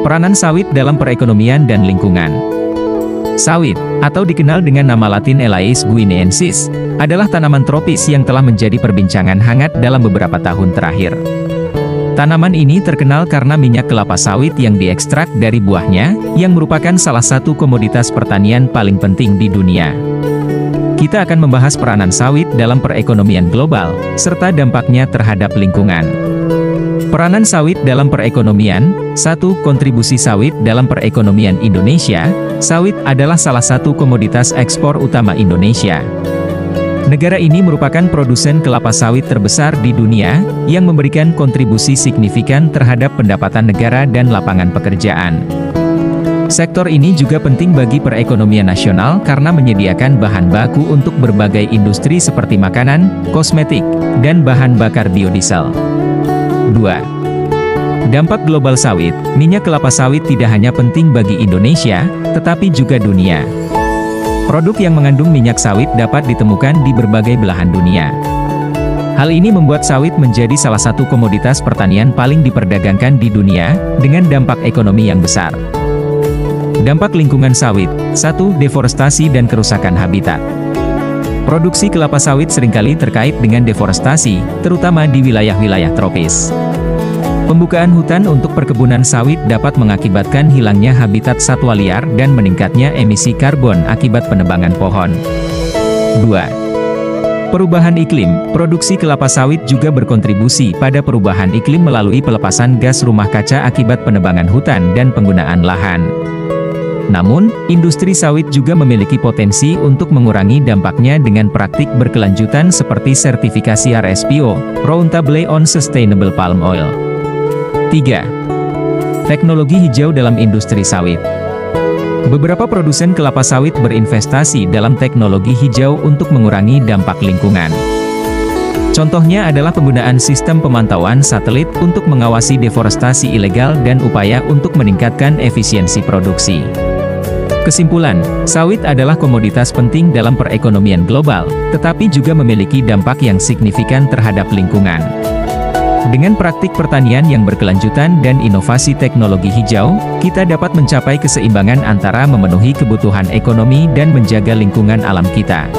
Peranan sawit dalam perekonomian dan lingkungan. Sawit, atau dikenal dengan nama latin Elais guineensis, adalah tanaman tropis yang telah menjadi perbincangan hangat dalam beberapa tahun terakhir. Tanaman ini terkenal karena minyak kelapa sawit yang diekstrak dari buahnya, yang merupakan salah satu komoditas pertanian paling penting di dunia. Kita akan membahas peranan sawit dalam perekonomian global, serta dampaknya terhadap lingkungan. Peranan sawit dalam perekonomian. 1. Kontribusi sawit dalam perekonomian Indonesia. Sawit adalah salah satu komoditas ekspor utama Indonesia. Negara ini merupakan produsen kelapa sawit terbesar di dunia, yang memberikan kontribusi signifikan terhadap pendapatan negara dan lapangan pekerjaan. Sektor ini juga penting bagi perekonomian nasional karena menyediakan bahan baku untuk berbagai industri seperti makanan, kosmetik, dan bahan bakar biodiesel. 2. Dampak global sawit. Minyak kelapa sawit tidak hanya penting bagi Indonesia, tetapi juga dunia. Produk yang mengandung minyak sawit dapat ditemukan di berbagai belahan dunia. Hal ini membuat sawit menjadi salah satu komoditas pertanian paling diperdagangkan di dunia, dengan dampak ekonomi yang besar. Dampak lingkungan sawit. 1. Deforestasi dan kerusakan habitat. Produksi kelapa sawit seringkali terkait dengan deforestasi, terutama di wilayah-wilayah tropis. Pembukaan hutan untuk perkebunan sawit dapat mengakibatkan hilangnya habitat satwa liar dan meningkatnya emisi karbon akibat penebangan pohon. 2. Perubahan iklim. Produksi kelapa sawit juga berkontribusi pada perubahan iklim melalui pelepasan gas rumah kaca akibat penebangan hutan dan penggunaan lahan. Namun, industri sawit juga memiliki potensi untuk mengurangi dampaknya dengan praktik berkelanjutan seperti sertifikasi RSPO, Roundtable on Sustainable Palm Oil. 3. Teknologi hijau dalam industri sawit. Beberapa produsen kelapa sawit berinvestasi dalam teknologi hijau untuk mengurangi dampak lingkungan. Contohnya adalah penggunaan sistem pemantauan satelit untuk mengawasi deforestasi ilegal dan upaya untuk meningkatkan efisiensi produksi. Kesimpulan, sawit adalah komoditas penting dalam perekonomian global, tetapi juga memiliki dampak yang signifikan terhadap lingkungan. Dengan praktik pertanian yang berkelanjutan dan inovasi teknologi hijau, kita dapat mencapai keseimbangan antara memenuhi kebutuhan ekonomi dan menjaga lingkungan alam kita.